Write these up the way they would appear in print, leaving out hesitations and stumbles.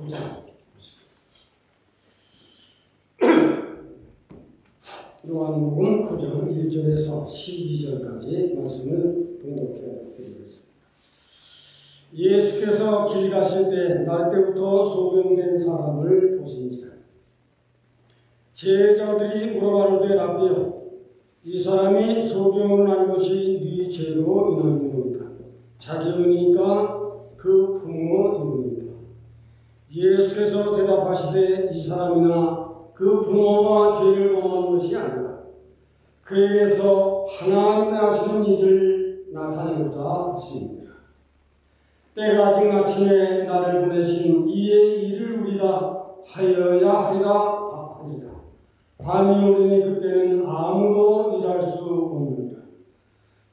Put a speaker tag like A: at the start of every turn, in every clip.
A: 9장 요한복음 9장 1절에서 12절까지 말씀을 봉독해 드리겠습니다. 예수께서 길 가실 때 날 때부터 소경된 사람을 보신지라. 제자들이 물어가로되 라비여, 이 사람이 소경을 난 것이 네 죄로 인함이니까 자기 은이니까 그 부모 이름이니까. 예수께서 대답하시되 이 사람이나 그 부모가 죄를 범한 것이 아니라 그에게서 하나님의 하시는 일을 나타내고자 하십니다. 때가 아직 마침에 나를 보내신 이의 일을 우리가 하여야 하리라 하리라. 밤이 오리니 그때는 아무도 일할 수 없느니라.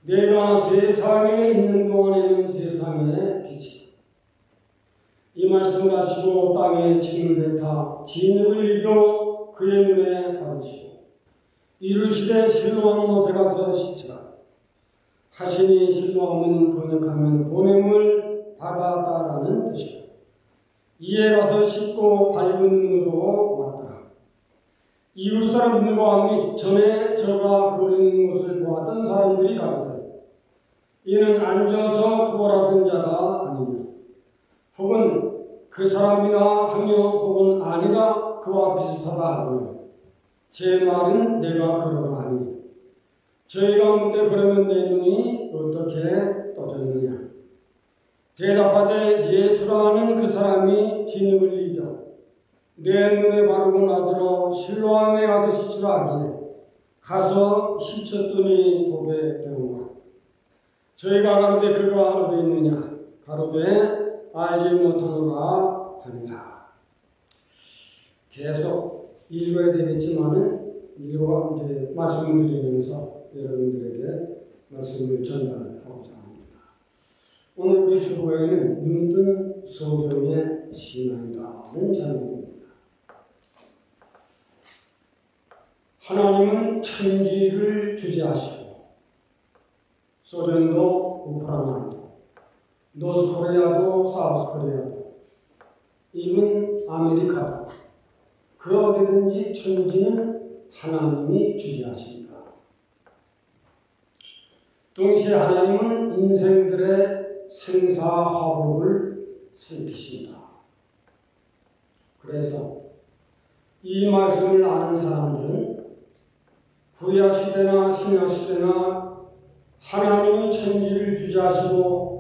A: 내가 세상에 있는 동안에는 세상의 빛이다. 이 말씀을 하시고 땅에 침을 뱉어 진흙을 이겨 그의 눈에 바르시고 이르시되 실로암 못에 가서 씻으라 하시니, 실로암은 번역하면 보냄을 받았다라는 뜻이다. 이에 가서 씻고 밝은 눈으로 왔다. 이웃 사람들과 및 전에 저가 거리는 것을 보았던 사람들이 가로되 이는 앉아서 구걸하던 자가 아니냐, 혹은 그 사람이나 하며 혹은 아니라 그와 비슷하다 하거늘 제 말은 내가 그러라 하니, 저희가 묻되 그러면 내 눈이 어떻게 떠졌느냐. 대답하되 예수라는 그 사람이 진흙을 이겨 내 눈에 바르고 나더러 실로암에 가서 씻으라 하기에 가서 씻었더니 보게 되었노라. 저희가 가로되 그가 어디 있느냐. 가로되 알지 못하노라 하니라. 계속 읽어야 되겠지만은 이제 말씀을 드리면서 여러분들에게 말씀을 전달하고자 합니다. 오늘 우리 주보에는 눈뜬 소경의 신앙이라는 장면입니다. 하나님은 천지를 주재하시고 소련도 우크라이나도 노스코리아도 사우스코리아도 이분 아메리카도 그 어디든지 천지는 하나님이 주재하십니다. 동시에 하나님은 인생들의 생사화복을 살피신다. 그래서 이 말씀을 아는 사람들은 구약시대나 신약시대나 하나님이 천지를 주재하시고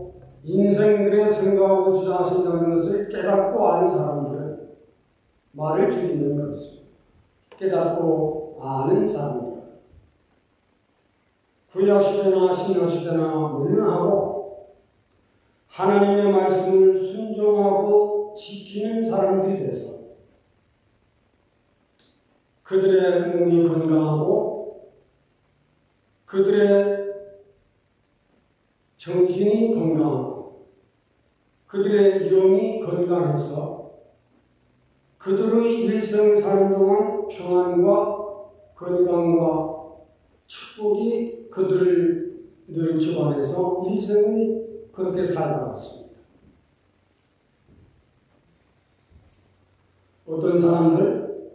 A: 인생들의 생각하고 주장하신다는 것을 깨닫고 아는 사람들은 말을 줄이면 그렇습니다. 깨닫고 아는 사람들, 구약시대나 신약시대나 물론하고 하나님의 말씀을 순종하고 지키는 사람들이 돼서 그들의 몸이 건강하고 그들의 정신이 건강하고 그들의 영이 건강해서 그들의 일생을 사는 동안 평안과 건강과 축복이 그들을 늘 주관해서 일생을 그렇게 살다 왔습니다. 어떤 사람들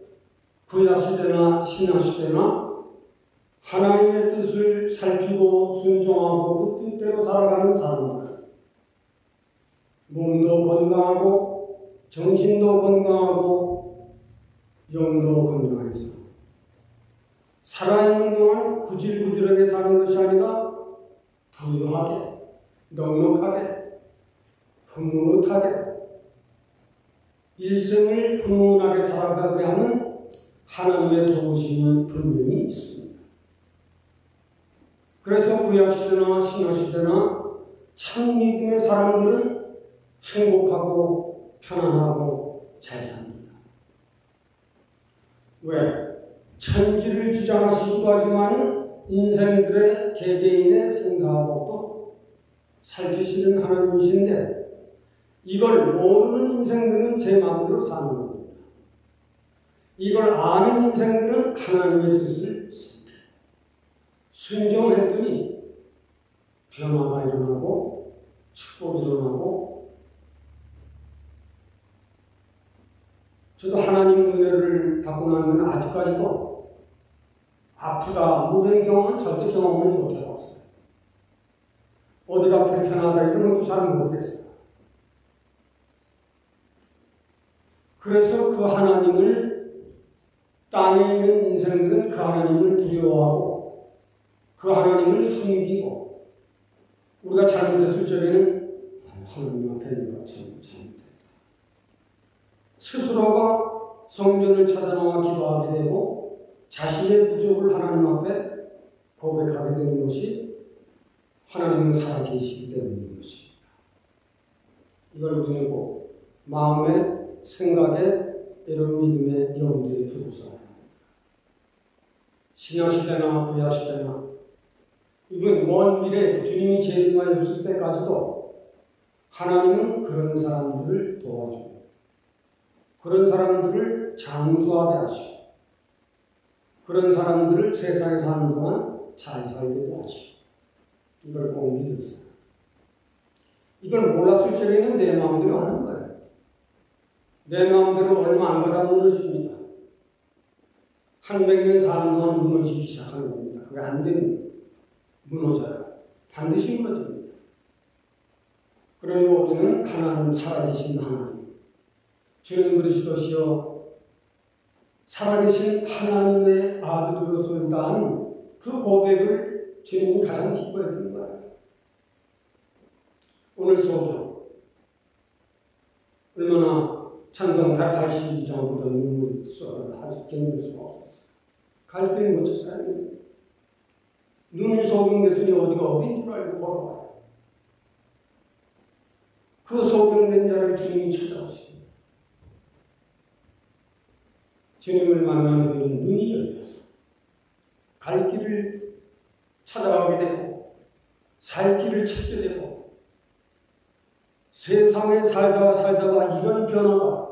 A: 구약시대나 신약시대나 하나님의 뜻을 살피고 순종하고 그 뜻대로 살아가는 사람들, 몸도 건강하고 정신도 건강하고 영도 건강해서 살아있는 동안 구질구질하게 사는 것이 아니라 부유하게, 넉넉하게, 흐뭇하게 일생을 훈훈하게 살아가게 하는 하나님의 도우심은 분명히 있습니다. 그래서 구약시대나 신약시대나 참 믿음의 사람들은 행복하고 편안하고 잘 삽니다. 왜? 천지를 주장하시기도 하지만 인생들의 개개인의 생사복도 살피시는 하나님이신데 이걸 모르는 인생들은 제 마음대로 사는 겁니다. 이걸 아는 인생들은 하나님의 뜻을 순종했더니 변화가 일어나고 축복이 일어나고 저도 하나님 은혜를 받고 나면 아직까지도 아프다, 뭐 이런 경험은 절대 경험을 못 해봤어요. 어디가 불편하다 이런 것도 잘 모르겠어요. 그래서 그 하나님을, 땅에 있는 인생들은 그 하나님을 두려워하고 그 하나님을 섬기고, 우리가 잘못했을 적에는 하나님 앞에 내가 잘못했다, 스스로가 성전을 찾아나와 기도하게 되고 자신의 부족을 하나님 앞에 고백하게 되는 것이 하나님은 살아계시기 때문인 것입니다. 이걸 우리는 꼭 마음에, 생각에, 이런 믿음의 염두에 두고서 신약시대나 구약시대나 이건 먼 미래 주님이 재림하여 오실 때까지도 하나님은 그런 사람들을 도와주고 그런 사람들을 장수하게 하시고 그런 사람들을 세상에 사는 동안 잘 살게 하시고, 이걸 꼭 믿었어요. 이걸 몰랐을 적에는 내 마음대로 하는 거예요. 내 마음대로 얼마 안 가다 무너집니다. 한 100년 사는 동안 무너지기 시작하는 겁니다. 그게 안 되면 무너져요. 반드시 무너집니다. 그러니 우리는 하나님, 살아계신 하나님, 주님 그리스도시여 살아계신 하나님의 아들으로서 일단 그 고백을 주님이 가장 기뻐했던 거예요. 오늘 소경 얼마나 찬송 182장보다 눈물이 쏟아 견딜 수가 없었어요. 갈 길을 못 찾아야 됩니다. 눈이 소경됐으니 어디가 어딘 줄 알고 걸어가요. 그 소경된 자를 주님이 찾아오십니다. 주님을 만난 후에는 눈이 열려서 갈 길을 찾아가게 되고 살 길을 찾게 되고, 세상에 살다가 이런 변화가,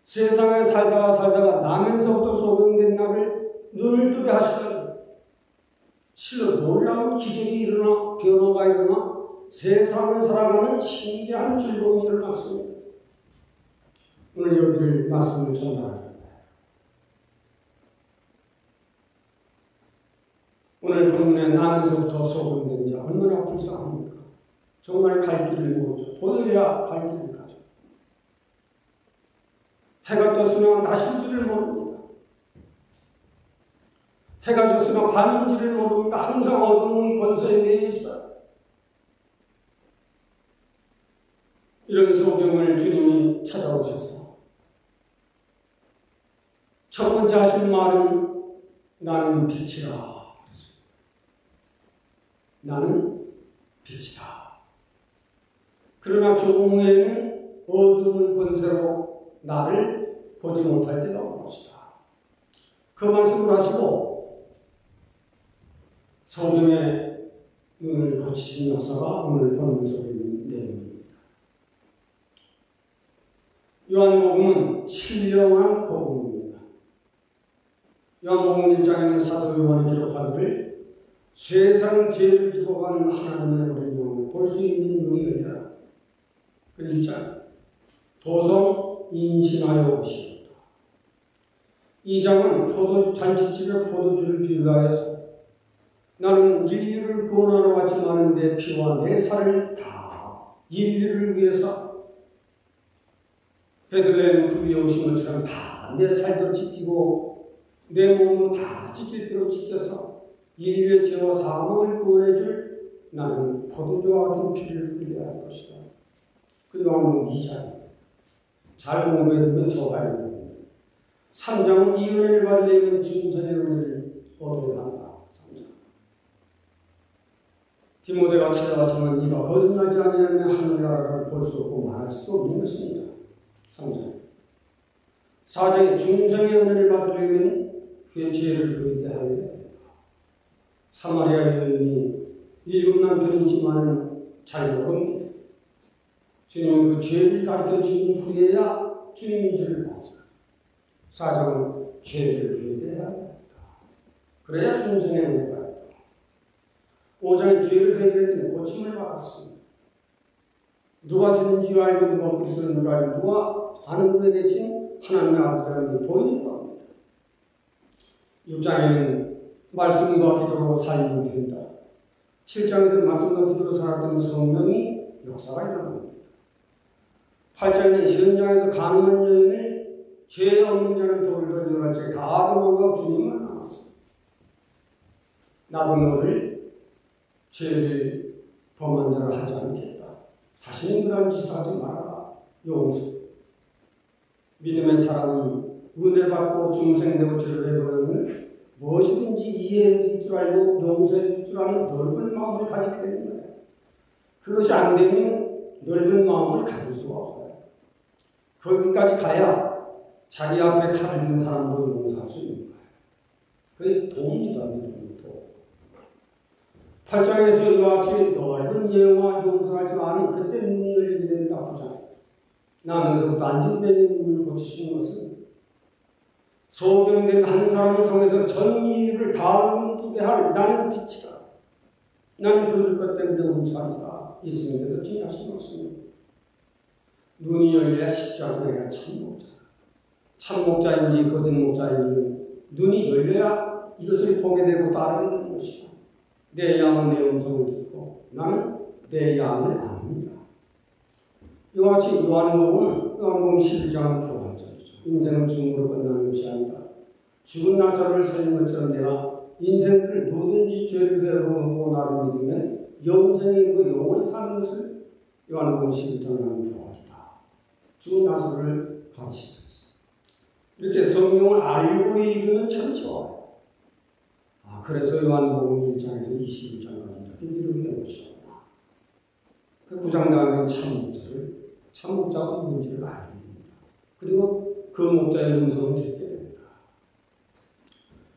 A: 세상에 살다가 나면서부터 소경된 나를 눈을 뜨게 하시다니 실로 놀라운 기적이 일어나, 변화가 일어나 세상을 살아가는 신기한 즐거움이 일어났습니다. 오늘 여기를 말씀을 전달합니다. 오늘 본문에 나면서부터 소경된 자 얼마나 불쌍합니까? 정말 갈 길을 모르죠. 보여야 갈 길을 가죠. 해가 떴으면 낮인 줄을 모릅니다. 해가 졌으면 밤인 줄을 모릅니다. 항상 어둠의 권세에 매여 있어요. 이런 소경을 주님이 찾아오셔서 첫 번째 하신 말은 나는 빛이라 그랬습니다. 나는 빛이다. 그러나 조금 후에는 어둠의 권세로 나를 보지 못할 때가 올 것이다. 그 말씀을 하시고 성경의 눈을 거치신 역사가 오늘 본문 속에 있는 내용입니다. 요한복음은 신령한 복음입니다. 요한복음 1장에는 사도 요한이 기록하기를 세상 죄를 지고 가는 하나님의 어린 영을 볼 수 있는 눈이 열려라. 그 1장 도성 임신하여 오시었다. 2장은 잔치집에 포도주를 비유하여서 나는 인류를 구원하러 왔지만 내 피와 내 살을 다 인류를 위해서 베들레헴 굴에 오신 것처럼 다 내 살도 지키고 내 몸도 다 지킬 대로 지켜서 인류의 죄와 사망을 구원해줄 나는 포도주와 같은 피를 흘려야 할 것이다. 그 요한복음 2장 잘 공부해두면 좋아야 됩니다. 3장은 이 은혜를 받으려면 중생의 은혜를 얻어야 한다. 3장 디모데가 찾아왔지만 네가 거듭나지 아니하면 하늘 나라를 볼 수 없고 말할 수도 없는 것입니다. 3장 4장에 중생의 은혜를 받으려면 그의 죄를 회개하여야 된다. 사마리아 여인이 7 남편이지만 잘 모릅니다. 주님은 그 죄를 가르쳐 주신 후에야 주님인 줄을 봤어요. 4장은 죄를 회개해야 된다. 그래야 중생의 은혜가 있다. 5장은 죄를 회개했더니 고침을 받았습니다. 누가 주는 줄 알고 누가 그리스도인 줄 알고 누가 하늘에 계신 하나님의 아들이라는 게 보이는 겁니다. 6장에는 말씀과 기도로 살면 된다. 7장에서는 말씀과 기도로 살았더니 성령이 역사가 일어납니다. 8장에는 현장에서 가난한 여인을 죄 없는 자는 돌을 던져갈 때 다 도망가고 주님만 남았습니다. 나도 너를 죄를 범한 자를 하지 않겠다. 다시는 그런 짓을 하지 말아라. 용서. 믿음의 사람은 은혜 받고 중생되고 죄를 해버리면 무엇이든지 이해해 줄 줄 알고 용서해 줄 줄 아는 넓은 마음을 가지게 되는 거예요. 그것이 안 되면 넓은 마음을 가질 수가 없어요. 거기까지 가야 자기 앞에 칼을 든 사람도 용서할 수 있는 거예요. 그게 도입니다. 믿음의 도. 8장에서 이와 같이 넓은 예와 용서할 줄 아는 그때 눈이 열리게 된다. 9장. 나면서부터 안전변의 눈을 고치신 것은 소경된 한 사람을 통해서 전 인류를 다 눈뜨게 할 나는 빛이다. 나는 그들 것 때문에 운살이다. 예수님께서 지하신 것입니다. 눈이 열려야 십자가가 참목자다. 참목자인지 거짓 목자인지 눈이 열려야 이것을 보게 되고 따르게 되는 것이다. 내 양은 내 음성을 듣고 나는 내 양을 압니다. 이와 같이 요한복음 11장은 부활절이죠. 인생은 죽음으로 끝나는 것이 아니다. 죽은 나사로를 살린 것처럼 내가 인생을 누구든지 죄를 회개하고 나를 믿으면 영생이 그 영원히 사는 것을 요한복음 11장은 부활이다. 죽은 나사로를 가르치셨어요. 이렇게 성경을 알고 읽으면 참 좋아요. 그래서 요한복음 1장에서 21장까지 이렇게 기록이 된 것이구나. 그 9장 다음에 참목자가 누군지를 알게 됩니다. 그리고 그 목자의 음성을 듣게 됩니다.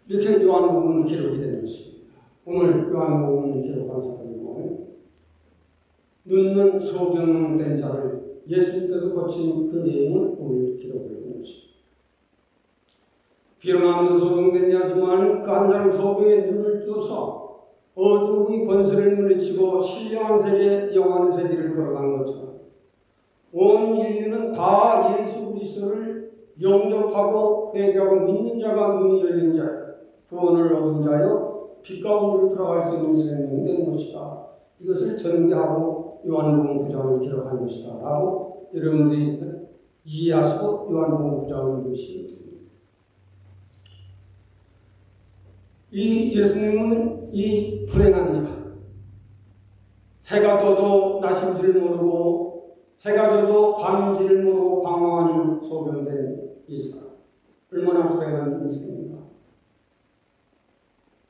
A: 이렇게 요한복음은 기록이 된 것입니다. 오늘 요한복음을 기록한 사건을 보면 눈먼 소경된 자를 예수님께서 고친 그 내용을 오늘 기록을 한 것입니다. 비로하면서 소경된 자지만 그 한 사람 소경의 눈을 떠서 어둠의 권세를 물리치고 신령한 세계, 영원한 세계를 걸어간 것처럼 온 인류는 다 예수 그리스도를 영접하고 회개하고 믿는 자가 눈이 열린 자요, 구원을 얻은 자요, 빛 가운데로 들어갈 수 있는 생명이 된 것이다. 이것을 전개하고 요한복음 9장을 기록한 것이다 라고 여러분들이 이해하시고 요한복음 9장을 읽으시면 됩니다. 이 예수님은 이 불행한 자, 해가 떠도 낮인지를 모르고 해가 져도 밤인지를 모르고 방황하는 소경된 이 사람, 얼마나 불행한 인생입니까?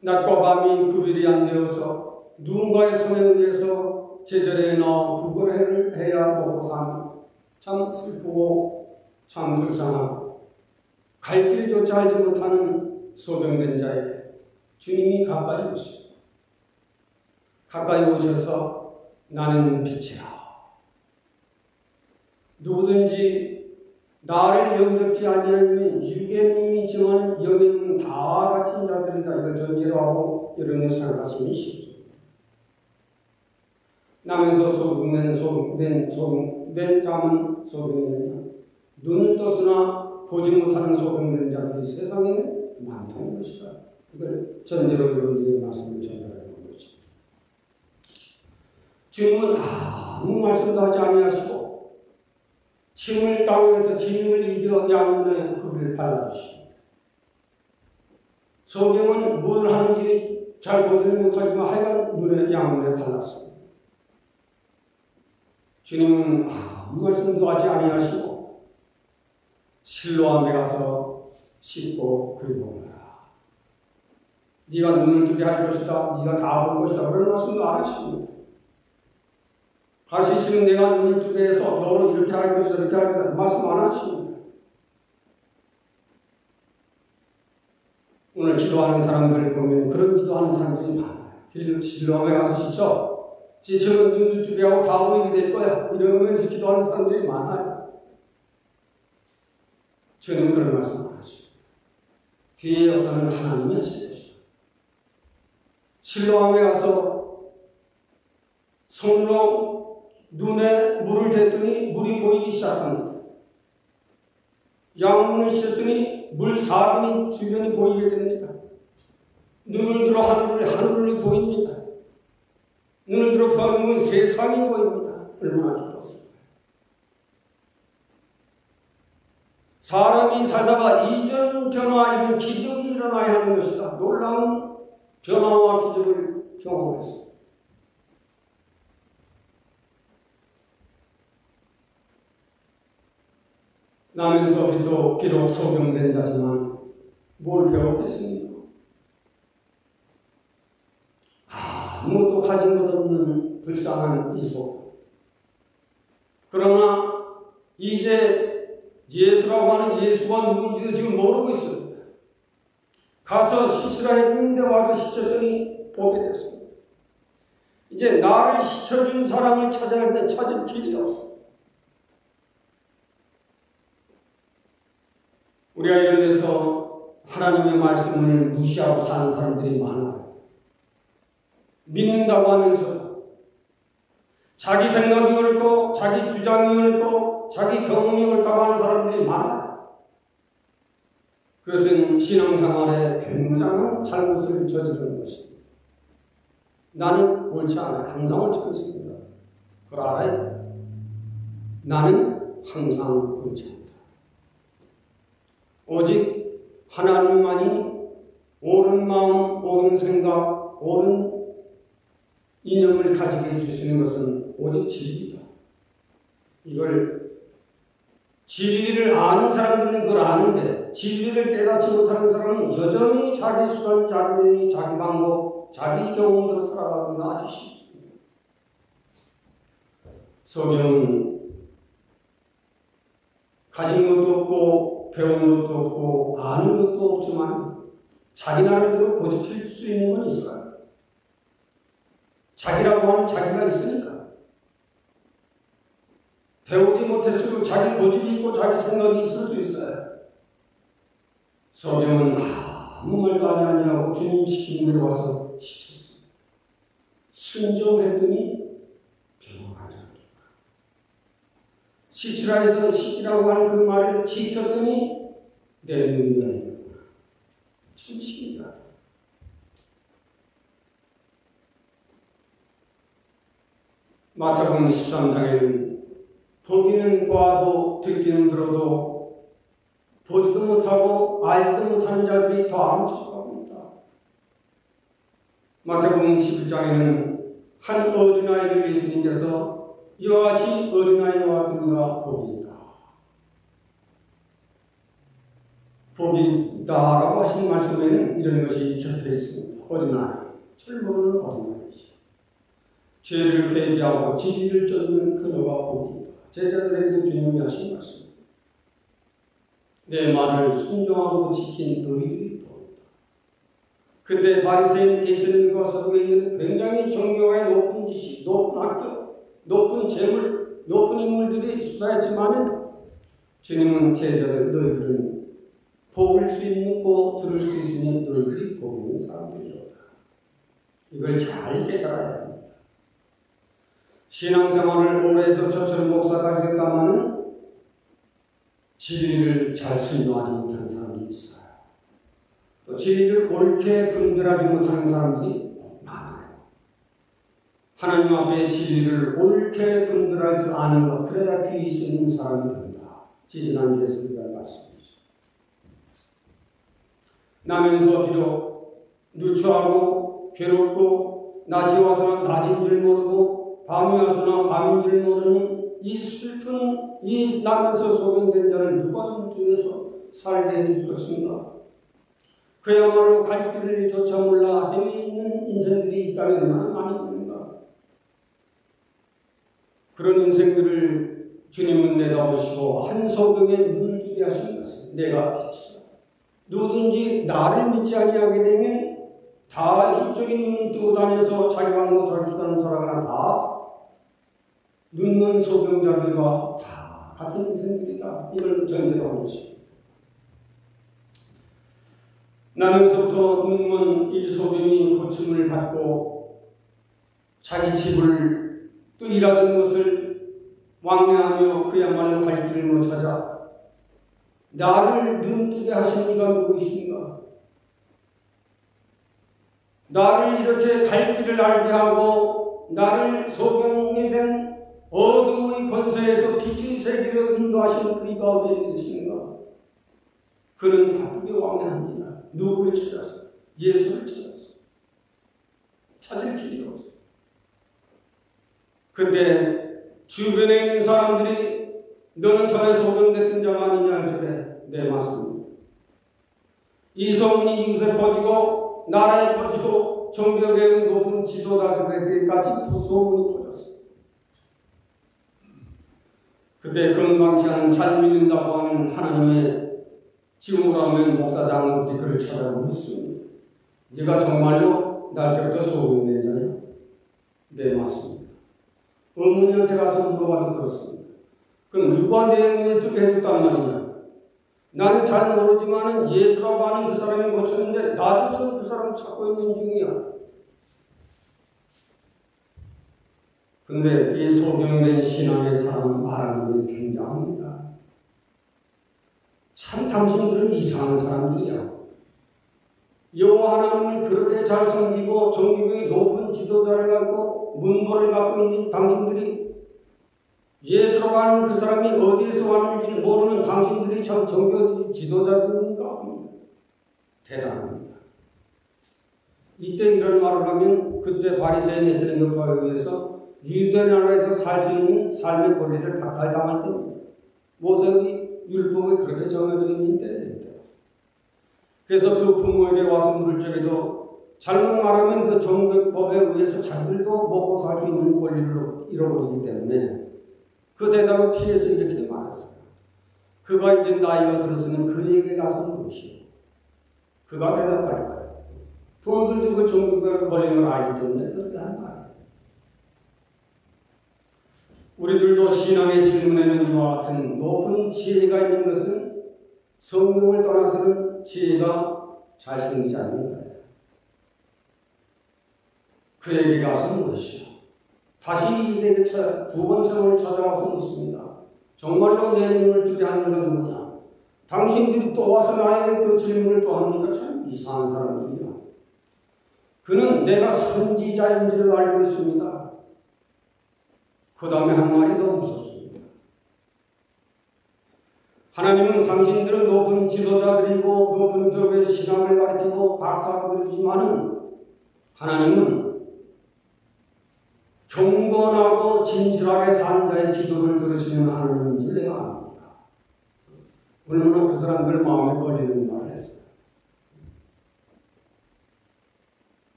A: 낮과 밤이 구별이 안 되어서 누군가의 손에 의해서 제자리에 나와 구걸을 해야 먹고 사는 참 슬프고 참 불쌍하고 갈 길조차 알지 못하는 소경된 자에게 주님이 가까이 오시고 가까이 오셔서 나는 빛이라. 누구든지 나를 영접지 아니하면 유괴님이 증언 여기는 다 갇힌 자들이다. 이걸 전제로 하고 여러분이 생각하시면 쉽습니다. 나면서 소경된 자만 소경이느냐. 눈을 떴으나 보지 못하는 소경된 자들이 세상에는 많다는 것이다. 이걸 전제로 여러분들이 말씀을 전달하는 것입니다. 주님은 아무 말씀도 하지 아니하시고 침을 땅에서 진을 이겨 양문에 그를 발라주십니다. 소경은 뭘 하는지 잘 보지는 못하지만 하여간 눈에 양문에 발랐습니다. 주님은 아무 말씀도 하지 아니하시고 실로암에 가서 씻고 그리고 오너라. 네가 눈을 뜨게 할 것이다. 네가 다 볼 것이다. 그런 말씀도 안 하십니다. 가르치시는 내가 눈을 뜨게 해서 너로 이렇게 할 것이다. 이렇게 할 것이다. 말씀 안 하십니다. 오늘 기도하는 사람들을 보면 그런 기도하는 사람들이 많아요. 실로암에 가서 지치면 눈을 뜨게 하고 다 보이게 될 거야. 이러면서 기도하는 사람들이 많아요. 저는 그런 말씀 안 하십니다. 뒤에 역사는 하나님이 하실 것이다. 실로암에 가서 손으로 눈에 물을 댔더니 물이 보이기 시작합니다. 양문을 씻었더니 물사변이 주변이 보이게 됩니다. 눈을 들어 하늘이 보입니다. 눈을 들어 보면 세상이 보입니다. 얼마나 기뻤습니까? 사람이 살다가 이전 변화, 이런 기적이 일어나야 하는 것이다. 놀라운 변화와 기적을 경험했습니다. 나면서 비록 소경된 자지만 뭘 배웠겠습니까? 아무것도 가진 것 없는 불쌍한 이소. 그러나 이제 예수라고 하는 예수가 누군지도 지금 모르고 있습니다. 가서 씻으라 했는데 와서 씻었더니 보게 됐습니다. 이제 나를 씻어준 사람을 찾아야 하는데 찾을 길이 없어. 우리가 이런 데서 하나님의 말씀을 무시하고 사는 사람들이 많아요. 믿는다고 하면서 자기 생각이 옳고 자기 주장이 옳고 자기 경험이 옳다고 하는 사람들이 많아요. 그것은 신앙생활에 굉장한 잘못을 저지르는 것입니다. 나는 옳지 않아요. 항상 옳지 않습니다. 그걸 알아야 돼요. 나는 항상 옳지 않다. 오직 하나님만이 옳은 마음, 옳은 생각, 옳은 이념을 가지게 해주시는 것은 오직 진리다. 이걸 진리를 아는 사람들은 그걸 아는데 진리를 깨닫지 못하는 사람은 여전히 자기 수단, 자기 논리, 자기 방법, 자기 경험으로 살아가기가 아주 쉽습니다. 성경은 가진 것도 없고 배운 것도 없고 아는 것도 없지만 자기 나름대로 고집할 수 있는 건 있어요. 자기라고 하는 자기가 있으니까. 배우지 못했어도 자기 고집이 있고 자기 생각이 있을 수 있어요. 성경은 아무 말도 아니하고 주님 시키는 대로 와서 시켰습니다. 순종했더니 병을 가져옵니다. 씻으라 해서 씻기라고 하는 그 말을 지켰더니 내 눈이 열렸구나. 참 신기하다. 마태복음 13장에는 보기는 보아도 듣기는 들어도 보지도 못하고 알지도 못하는 자들이 더 암척하고 있다. 마태복음 11장에는 한 어린아이를 예수님께서 이와 같이 어린아이와 같은 이가 복이 있다. 복이 있다라고 하신 말씀에는 이런 것이 곁에 있습니다. 어린아이, 잘 모르는 어린아이지. 죄를 회개하고 진리를 쫓는 그녀가 복이 있다. 제자들에게도 주님이 하신 말씀입니다. 내 말을 순종하고 지킨 너희들이 복이 있다. 근데 바리새인 예수님과 서독에 있는 굉장히 종교의 높은 지식, 높은 학교, 높은 재물, 높은 인물들이 수다했지만은 주님은 제자들 너희들은 복을 수 있고 들을 수 있으니 너희들이 복 있는 사람들이로다. 이걸 잘 깨달아야 합니다. 신앙생활을 오래 해서 저처럼 목사가 되겠다마는 진리를 잘 순종하지 못하는 사람들이 있어요. 또 진리를 옳게 분별하지 못하는 사람들이 많아요. 하나님 앞에 진리를 옳게 분별할 줄 아는 것, 그래야 귀히 쓰는 사람이 된다. 지지난주에서 우리가 말씀드렸죠. 나면서 비록 누추하고 괴롭고 낮이 와서는 낮인 줄 모르고 밤이 와서는 밤인 줄 모르는 이 슬픈 이 나면서 소경된 자를 누가 인도해서 살게 해주셨습니다. 그야말로 갈 길을 조차 몰라 헤매있는 인생들이 있다면 얼마나 많이 있는가. 그런 인생들을 주님은 내다보시고 한 소경에 눈을 뜨게 하신 것은 내가 빛이다. 누구든지 나를 믿지 아니하게 되면 다 이쪽적인 눈을 뜨고 다녀서 자기 방법 자기 수단을 살아가나 다 눈먼 소경자들과 다 같은 인생들이다. 이걸 전제로 하는 것입니다. 나면서부터 눈먼 이 소경이 고침을 받고 자기 집을 또 일하던 것을 왕래하며 그야말로 갈 길을 못 찾아 나를 눈뜨게 하신 이가 누구이신가? 나를 이렇게 갈 길을 알게 하고 나를 소경이 된 어둠의 권세에서 빛의 세계로 인도하신 그 이가 어디에 계신가? 그는 바쁘게 왕래합니다. 누구를 찾아서? 예수를 찾아서. 찾을 길이 없어요. 근데 주변에 있는 사람들이 너는 전에 소경됐던 자가 아니냐 할 적에 네, 맞습니다. 이 소문이 이웃에 퍼지고 나라에 퍼지고 종교계의 높은 지도자들에게까지 그 소문이 퍼졌어요. 그때 건강치 않은 잘 믿는다고 하는 하나님의 지금으로 하면 목사장들이 그를 찾아가 묻습니다. 네가 정말로 날 때부터 소경된 자냐? 네, 맞습니다. 어머니한테 가서 물어봐도 그렇습니다. 그럼 누가 내 눈을 뜨게 해줬단 말이냐? 나는 잘 모르지만 예수라고 하는 그 사람이 고쳤는데 나도 좀 그 사람 찾고 있는 중이야. 근데 이 소경된 신앙의 사람은 말하는 게 굉장합니다. 참 당신들은 이상한 사람들이야. 여호와 하나님을 그렇게 잘 섬기고 종교의 높은 지도자를 갖고 문벌을 갖고 있는 당신들이 예수라고 하는 그 사람이 어디에서 왔는지 모르는 당신들이 참 종교 지도자들인가 합니다. 대단합니다. 이때 이런 말을 하면 그때 바리새인 예수님과 의해서 유대 나라에서 살 수 있는 삶의 권리를 박탈당할 때입니다. 모세의 율법이 그렇게 정해져 있는 때입니다. 그래서 그 부모에게 와서 물을 적에도 잘못 말하면 그 종교법에 의해서 자기들도 먹고 살 수 있는 권리를 잃어버리기 때문에 그 대답을 피해서 이렇게 말했어요. 그가 이제 나이가 들었으면 그에게 가서 물으시오. 그가 대답할 거예요. 부모들도 그 종교법에 걸리는 걸 알기 때문에 그렇게 하는 말이에요. 우리들도 신앙의 질문에는 이와 같은 높은 지혜가 있는 것은 성경을 떠나서는 지혜가 잘 생기지 않는 거예요. 그에게 가서 물으시오. 다시 이에게 두 번 세월을 찾아와서 묻습니다. 정말로 내 눈을 뜨게 하는 이가 누구냐? 당신들이 또 와서 나에게 그 질문을 또 합니까? 참 이상한 사람들이야. 그는 내가 선지자인 줄 알고 있습니다. 그 다음에 한 말이 더 무섭습니다. 하나님은 당신들은 높은 지도자들이고 높은 교회의 신앙을 가르치고 박사들이지만은 하나님은 경건하고 진실하게 산 자의 기도를 들으시는 하나님인 줄 내가 압니다. 얼마나 그 사람들 마음에 걸리는 말을 했어요.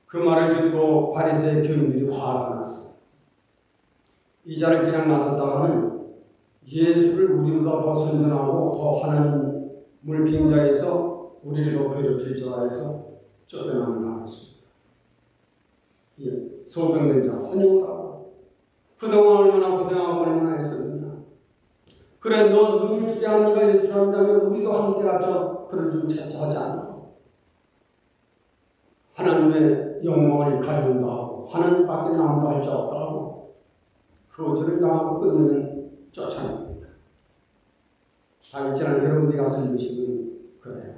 A: 그 말을 듣고 바리새의 교인들이 화가 났어요. 이 자를 그냥 놔뒀다가는 예수를 우리보다 더 선전하고 더 하나님을 빙자해서 우리를 더 괴롭힐 줄 알아서 쫓겨나는 당했습니다. 소경된 자 환영을 하고 그동안 얼마나 고생하고 얼마나 했었느냐. 그래 너 눈을 뜨게 한 네가 예수를 한다면 우리도 함께 같이 그를 좀 찾자 하지 않나. 하나님의 영광을 가져온다 하고 하나님밖에 아무도 할 자 없다 하고 거절을 당하고 끝내는 쫓아냅니다. 있잖아요. 여러분들이 가서 읽으시면 그래요.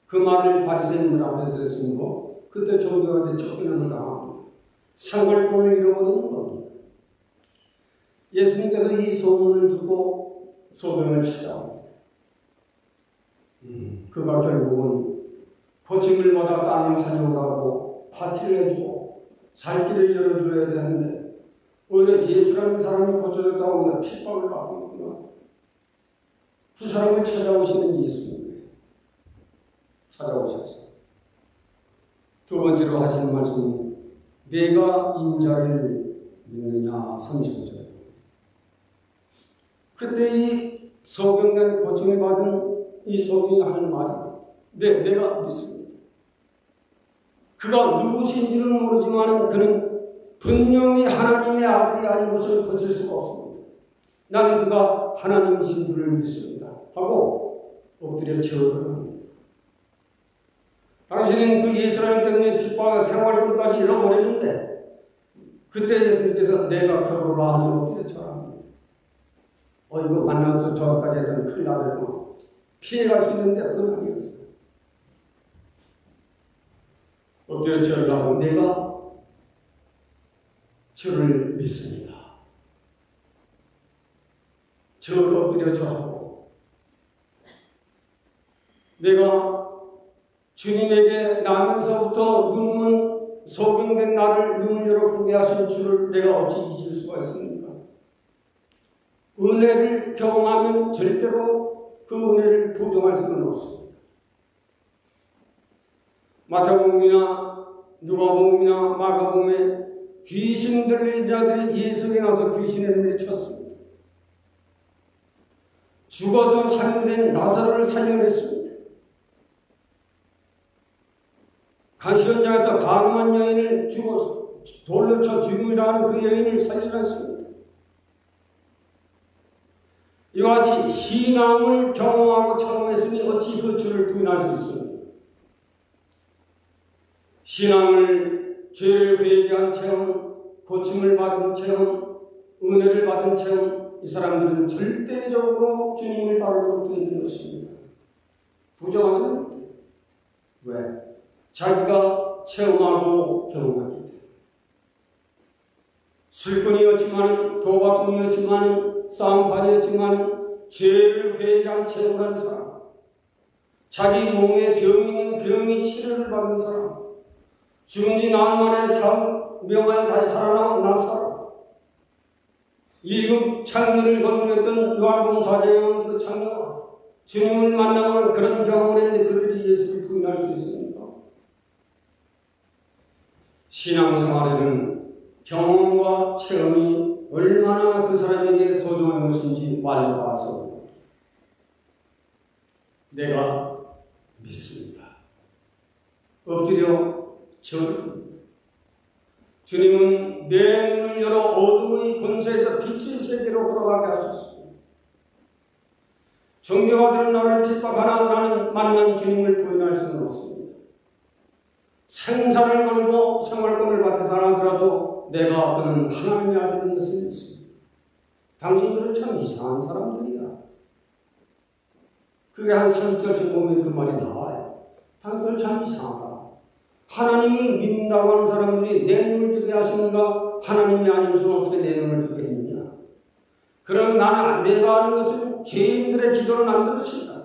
A: 그 말을 바리새인들 앞에서 했으므로 그때 종교한테 쫓겨남을 당합니다. 생활권을 잃어버리는 겁니다. 예수님께서 이 소문을 듣고 소경을 찾아옵니다. 그가 결국은 고침을 받아 땅에 환영을 하고 파티를 해주고 살 길을 열어줘야 되는데 오히려 예수라는 사람이 고쳐졌다고 그냥 핍박을 받고 있구나. 그 사람을 찾아오시는 예수님이에요. 찾아오셨어요. 두 번째로 하시는 말씀은 내가 인자를 믿느냐 35절. 그때 이 소경된 고침을 받은 이 소경이 하는 말이 네, 내가 믿습니다. 그가 누구신지는 모르지만 그는 분명히 하나님의 아들이 아닌 것을 거칠 수가 없습니다. 나는 그가 하나님이신 줄을 믿습니다. 하고 엎드려 절을 합니다. 당신은 그 예수라는 때문에 핍박과 생활권까지 잃어버렸는데 그 그때 예수님께서 내가 그러라 하니 엎드려 절하라. 이거 만나서 저까지 해도 큰일 나면 피해갈 수 있는데 그건 아니었어요. 엎드려 절하고 내가 주를 믿습니다. 절 엎드려 절하고 내가 주님에게 나면서부터 눈먼 소경된 나를 눈을 열어 보게 하신 주를 내가 어찌 잊을 수가 있습니까? 은혜를 경험하면 절대로 그 은혜를 부정할 수는 없습니다. 마태복음이나 누가복음이나 마가복음에 귀신 들린 자들이 예수에게 나서 귀신을 물리쳤습니다. 죽어서 살인된 나사로를 살려냈습니다. 간시 현장에서 가늠한 여인을 돌로 쳐 죽임을 당하는 그 여인을 살려냈습니다. 이와 같이 신앙을 경험하고 체험했으니 어찌 그 주를 부인할 수 있습니까? 신앙을 죄를 회개한 체험, 고침을 받은 체험, 은혜를 받은 체험, 이 사람들은 절대적으로 주님을 따르도록 되어 있는 것입니다. 부정하지 왜? 자기가 체험하고 경험하기 때문에. 술꾼이었지만, 도박꾼이었지만, 쌍판이었지만, 죄를 회개한 체험을 한 사람, 자기 몸에 병이 있는 병이 치료를 받은 사람, 죽은 지 나흘 만에 명하여 다시 살아나온 나사로, 일급 창녀를 건드렸던 요한복음 4장의 그 창녀가 주님을 만나고 그런 경험을 했는데 그들이 예수를 부인할 수 있습니까? 신앙생활에는 경험과 체험이 얼마나 그 사람에게 소중한 것인지 말로 닿아서 내가 믿습니다. 엎드려 절합니다. 주님은 내 눈을 열어 어둠의 권세에서 빛의 세계로 걸어가게 하셨습니다. 종교가들은 나를 핍박하나 나는 만난 주님을 부인할 수는 없습니다. 생사를 걸고 생활권을 받게 하더라도 내가 그는 하나님의 아들인 것을 믿습니다. 당신들은 참 이상한 사람들이야. 그게 한 3절쯤 보면 그 말이 나와요. 당신들 참 이상하다. 하나님을 믿는다고 하는 사람들이 내 눈을 뜨게 하시는가? 하나님이 아니면서 어떻게 내 눈을 뜨게 했느냐? 그럼 나는 내가 아는 것은 죄인들의 기도는 안 들으신다.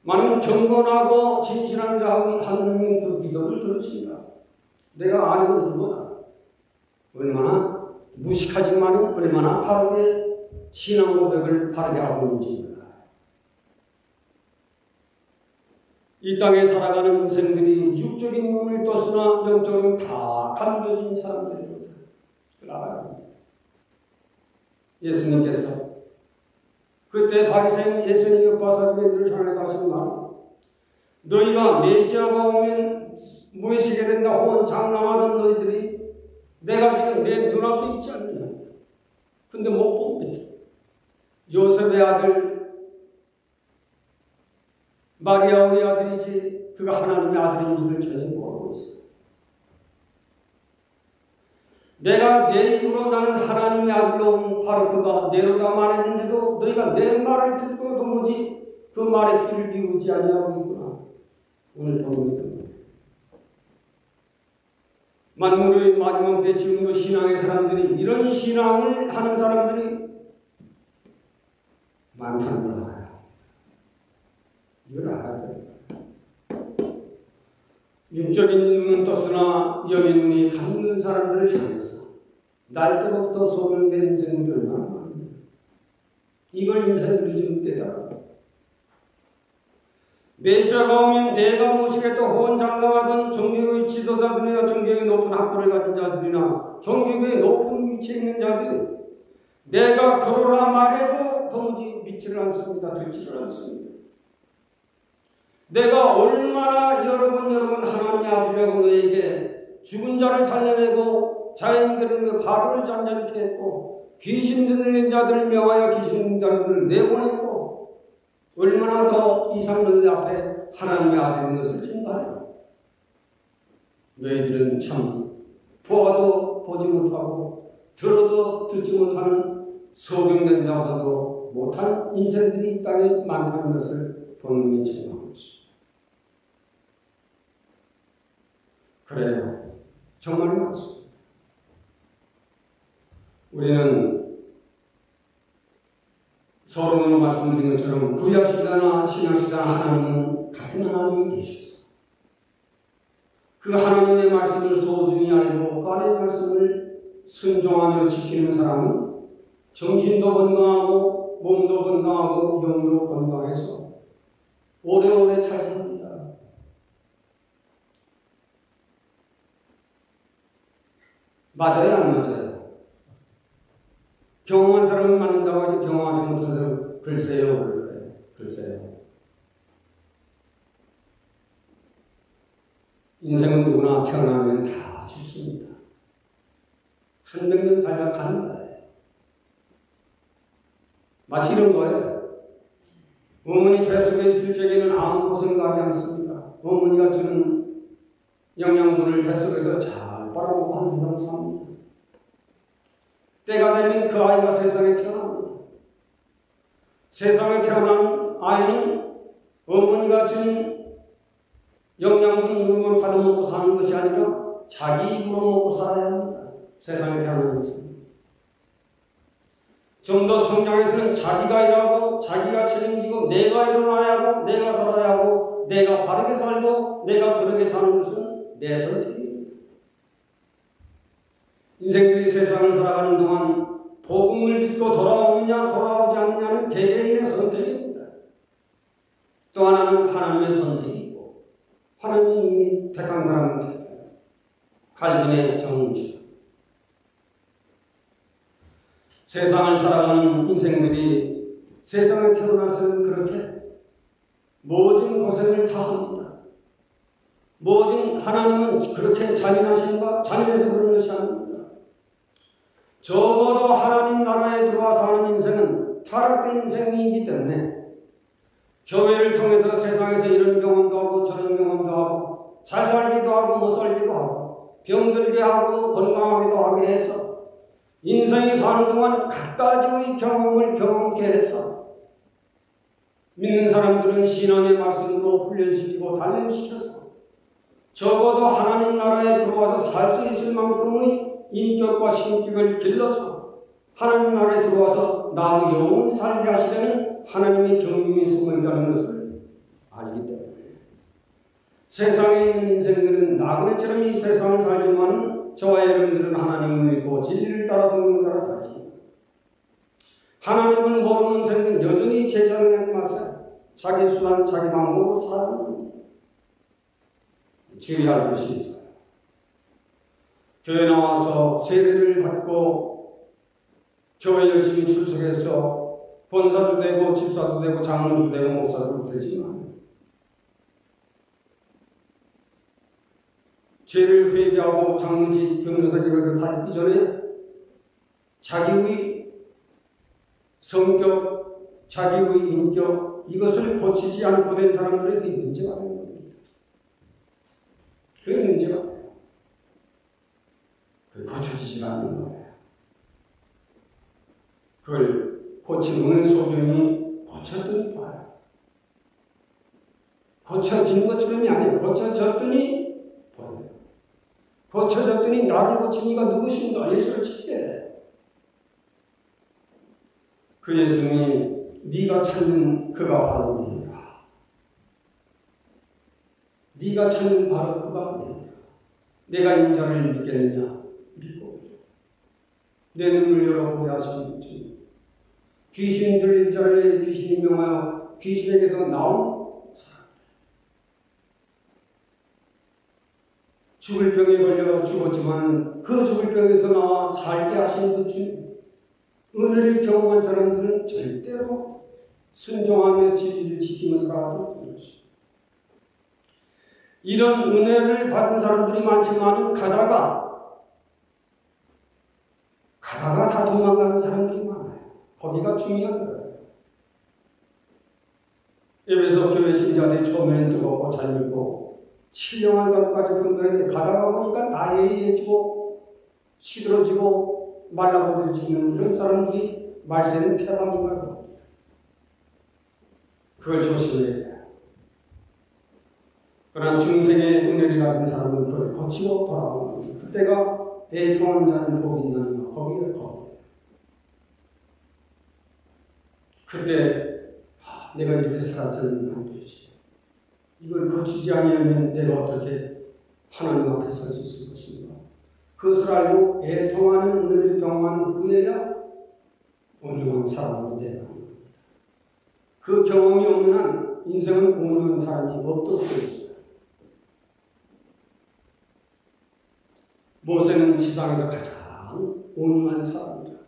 A: 많은 경건하고 진실한 자의 하나님은 그 기도를 들으신다. 내가 아는 건 그거다. 얼마나 무식하지만 얼마나 바르게 신앙 고백을 바르게 하고 있는지 몰라요. 이 땅에 살아가는 인생들이 육적인 눈을 떴으나 영적으로 다 감겨진 사람들입니다. 알아야 합니다. 예수님께서 그때 바리새인 예수님의 바사들을 향해서 하신 말, 너희가 메시아가 오면 무엇이게 된다 혹은 장담하던 너희들이 내가 지금 내 눈앞에 있지 않느냐. 근데 못 봅니다. 요셉의 아들 마리아의 아들이지 그가 하나님의 아들인 줄을 전혀 모르고 있어요. 내가 내 입으로 나는 하나님의 아들로 온 바로 그가 내로다 말했는데도 너희가 내 말을 듣고 도무지 그 말에 귀를 기울이지 아니하고 있구나. 오늘 본문입니다. 만물의 마지막 때 지금도 신앙의 사람들이 이런 신앙을 하는 사람들이 많다는 걸 알아요. 이걸 알아야 돼요. 육적인 눈은 떴으나 영의 눈이 감는 사람들을 향해서 날 때부터 소명된 인생들이 얼마나 많은데 이걸 인생들이 좀 깨달아. 메시아가 오면 내가 모시겠다 호언 장담하던 종교의 지도자들이나 종교의 높은 학벌을 가진 자들이나 종교의 높은 위치에 있는 자들이 내가 그러라 말해도 도무지 믿지를 않습니다. 듣지를 않습니다. 내가 얼마나 여러 번 하나님의 아들이라고 너에게 죽은 자를 살려내고 자연계를 가루를 잔잔케 했고 귀신 들린 자들을 명하여 귀신 들린 자들을 내보냈고 얼마나 더 이상 너희 앞에 하나님의 아들인 것을 증거하라. 너희들은 참 보아도 보지 못하고 들어도 듣지 못하는 소경된 자보다도 못한 인생들이 이 땅에 많다는 것을 본문이 증명하고 있습니다. 그래요. 정말 많습니다. 우리는 서론으로 말씀드린 것처럼 구약시대나 신약시대나 하나님은 같은 하나님이 계셨어요. 그 하나님의 말씀을 소중히 알고 그 안의 말씀을 순종하며 지키는 사람은 정신도 건강하고 몸도 건강하고 영도 건강해서 오래오래 잘 삽니다. 맞아요, 안 맞아요? 경험한 사람은 맞는다고 하지 경험하지 못한 사람은 글쎄요, 글쎄요. 인생은 누구나 태어나면 다 죽습니다. 한 100년 살다 가는 거예요. 마치 이런 거예요. 어머니 뱃속에 있을 적에는 아무 고생도 하지 않습니다. 어머니가 주는 영양분을 뱃속에서 잘 빨아먹고 한 세상 삽니다. 때가 되면 그 아이가 세상에 태어납니다. 세상에 태어난 아이는 어머니가 준 영양분을 받아먹고 사는 것이 아니라 자기 입으로 먹고 살아야 합니다. 세상에 태어나는 것은. 좀 더 성장해서는 자기가 일하고 자기가 책임지고 내가 일어나야 하고 내가 살아야 하고 내가 바르게 살고 내가 그렇게 사는 것은 내 선택입니다. 인생들이 세상을 살아가는 동안 복음을 듣고 돌아오느냐 돌아오지 않느냐는 개개인의 선택입니다. 또 하나는 하나님의 선택이고 하나님이 이미 택한 사람은 택해요. 칼빈의 정치. 세상을 살아가는 인생들이 세상에 태어나서는 그렇게 모든 고생을 다 합니다. 모든 하나님은 그렇게 잔인하신가? 잔인해서 그런 것이 아닙니다. 적어도 하나님 나라에 들어와 사는 인생은 타락된 인생이기 때문에 교회를 통해서 세상에서 이런 경험도 하고 저런 경험도 하고 잘 살기도 하고 못 살기도 하고 병들게 하고 건강하기도 하게 해서 인생이 사는 동안 각가지의 경험을 경험케 해서 믿는 사람들은 신앙의 말씀으로 훈련시키고 단련시켜서 적어도 하나님 나라에 들어와서 살 수 있을 만큼의 인격과 신격을 길러서 하나님 나라에 들어와서 나의 영원히 살게 하시려는 하나님의 경륜이 숨어있다는 것을 알기 때문에 세상에 있는 인생들은 나그네처럼 이 세상을 살지만 저와 여러분들은 하나님을 믿고 진리를 따라 성경을 따라 살지. 하나님을 모르는 생은 여전히 제자의 맛에 자기 수단, 자기 방법으로 살아가는 겁니다. 주의할 것이 있어요. 교회 나와서 세례를 받고 교회 열심히 출석해서 본사도 되고 집사도 되고 장로도 되고 목사도 되지만 죄를 회개하고 장로직 변호사직을 받기 전에 자기의 성격, 자기의 인격 이것을 고치지 않고 된 사람들에게 문제가 되는 겁니다. 그게 문제가 돼요. 그게 고쳐지지 않는 거예요. 그걸 고친 오늘 소경이 고쳤더니 봐요. 고쳐진 것처럼이 아니에요. 고쳐졌더니 보여요. 고쳐졌더니 나를 고친 이가 누구신가? 예수를 찾게 돼. 그 예수님이 네가 찾는 그가 바로 내가. 네가 찾는 바로 그가 내가. 내가 인자를 믿겠느냐? 믿고 내 눈을 열어보게 하신 주. 귀신 들린 자를 귀신이 명하여 귀신에게서 나온 죽을 병에 걸려 죽었지만 그 죽을 병에서 나와 살게 하신 그 주님. 은혜를 경험한 사람들은 절대로 순종하며 진리를 지키며 살아가도록 되는 것입니다. 이런 은혜를 받은 사람들이 많지만 가다가 다 도망가는 사람들이 많아요. 거기가 중요한 거예요. 에베소 교회 신자들이 처음에는 뜨겁고 잘 믿고 7년간 것까지 건너는데 가다가 보니까 다 예의해지고 시들어지고 말라버려지는 이런 사람들이 말세는 태반인가 봅니다. 그걸 조심해야 돼요. 그러나 중생의 은혜를 가진 사람은 그걸 거치고 돌아오는 겁니다. 그때가 애통하는 자는 복이 있나니까 거기에 거기에. 그때 내가 이렇게 살아서는 안 되지. 이걸 거치지 아니하면 내가 어떻게 하나님 앞에 설 수 있을 것인가. 그것을 알고 애통하는 은혜를 경험한 후에야 온유한 사람으로 되는 겁니다. 그 경험이 없는 한 인생은 온유한 사람이 없도록 되어 있어요. 모세는 지상에서 가장 온유한 사람이다.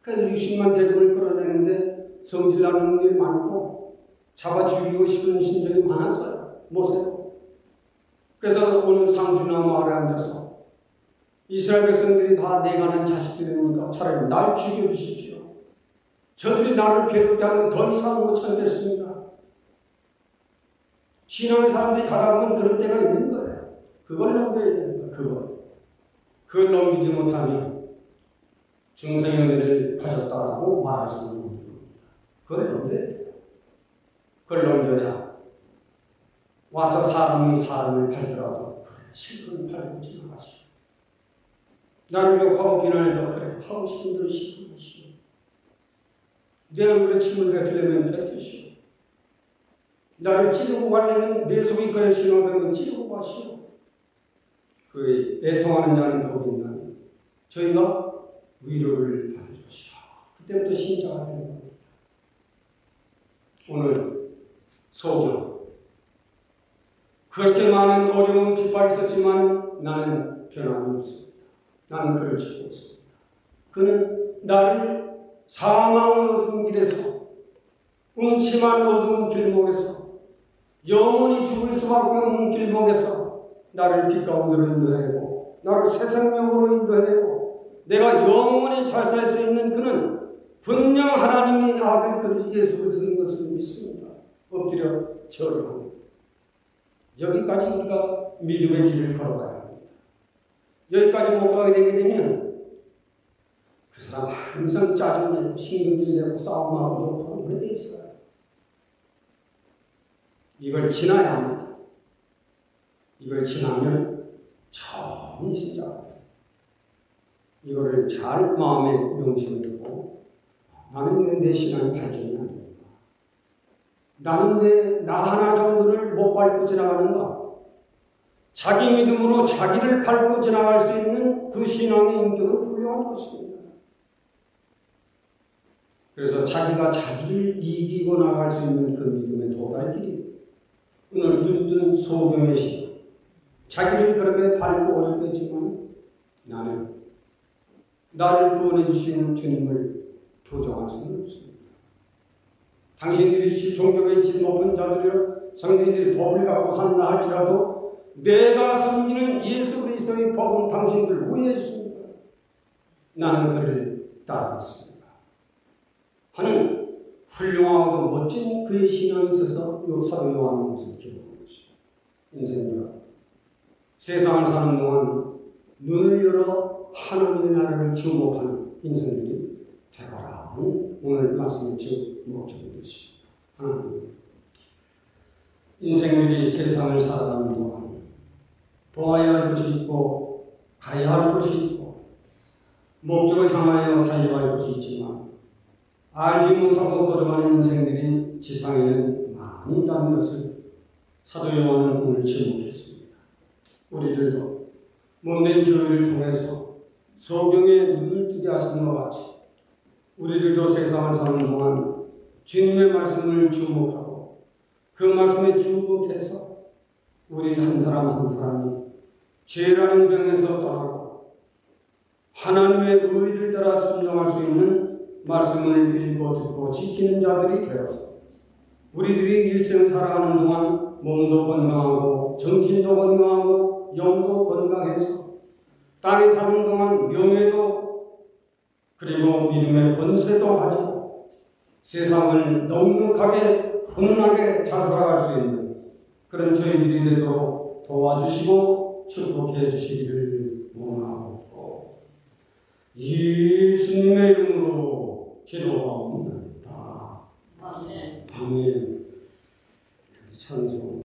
A: 그래서 60만 대군을 끌어내는데 성질나는 일이 많고 잡아 죽이고 싶은 심정이 많았어요. 모세도. 그래서 오늘 상수나무 아래 앉아서 이스라엘 백성들이 다 내가 난 자식들이니까 차라리 날 죽여주십시오. 저들이 나를 괴롭게 하면 더 이상 못 참겠습니다. 신앙의 사람들이 가다 보면 그런 때가 있는 거예요. 그걸 넘겨야 됩니다. 그걸 넘기지 못하면 중생의 은혜를 가졌다라고 말할 수 있는 겁니다. 그걸 넘겨야 돼요. 그걸 넘겨야 와서 사람이 사람을 팔더라도 그래 실컷 팔고 지나가시오. 나를 욕하고 비난해도 그래 하고 싶은 대로 시키시오. 내 얼굴에 침을 뱉으려면 뱉으시오. 나를 찌르고 가려면 내 속이 그래 신호되는 건 찌르고 가시오. 그 애통하는 자는 복이 있나니 저희가 위로를 받을 것이라. 그때부터 신자가 되는 겁니다. 오늘 소경 그렇게 많은 어려운 핍박이 있었지만 나는 변함이 없습니다. 나는 그를 찾고 있습니다. 그는 나를 사망의 어두운 길에서 음침한 어두운 길목에서 영원히 죽을 수밖에 없는 길목에서 나를 빛 가운데로 인도해내고 나를 새 생명으로 인도해내고 내가 영원히 잘 살 수 있는 그는 분명 하나님의 아들 예수 그리스도인 것을 믿습니다. 엎드려 절을 합니다. 여기까지 우리가 믿음의 길을 걸어가야 합니다. 여기까지 못 가게 되게 되면 그 사람 항상 짜증내고 신경질 내고 싸움하고 욕하고 그래 돼 있어요. 이걸 지나야 합니다. 이걸 지나면 처음 신자가 돼요. 이거를 잘 마음에 명심을 두고 나는 왜 내 신앙이 발전이 안 되는가? 나는 왜 나 하나 정도를 못 밟고 지나가는가? 자기 믿음으로 자기를 밟고 지나갈 수 있는 그 신앙의 인격은 훌륭한 것입니다. 그래서 자기가 자기를 이기고 나갈 수 있는 그 믿음의 도달 길이 오늘 눈뜬 소경의 신앙. 자기를 그렇게 밟고 어렵게 했지만 나는 나를 구원해 주시는 주님을 부정할 수는 없습니다. 당신들이 종교의 질 높은 자들이여 상대들이 법을 갖고 산다 할지라도 내가 섬기는 예수 그리스도의 법은 당신들 위에 있습니다. 나는 그를 따르겠습니다. 하는 훌륭하고 멋진 그의 신앙에 있어서 이 사도 요한의 것을 기록한 것입니다. 인생들아 세상을 사는 동안 눈을 열어 하나님의 나라를 주목하는 인생들이 되어라 하는 오늘 말씀의 목적인 것입니다. 하나님 인생들이 세상을 살아가는 동안 보아야 할 것이 있고 가야 할 것이 있고 목적을 향하여 달려갈 것이 있지만 알지 못하고 걸어가는 인생들이 지상에는 많이 있다는 것을 사도 요한은 오늘 지목했습니다. 우리들도 몸된 교회를 통해서 소경의 눈을 뜨게 하신 것 같이 우리들도 세상을 사는 동안 주님의 말씀을 주목하고 그 말씀에 주목해서 우리 한 사람 한 사람이 죄라는 병에서 떠나고 하나님의 의를 따라 순종할 수 있는 말씀을 읽고 듣고 지키는 자들이 되어서 우리들이 일생을 살아가는 동안 몸도 건강하고 정신도 건강하고 영도 건강해서 땅에 사는 동안 명예도 그리고 믿음의 권세도 가지고 세상을 넉넉하게 훈훈하게 잘 살아갈 수 있는 그런 저희들이 되도록 도와주시고 축복해 주시기를 원하옵고 예수님의 이름으로 기도합니다. 아멘. 찬송.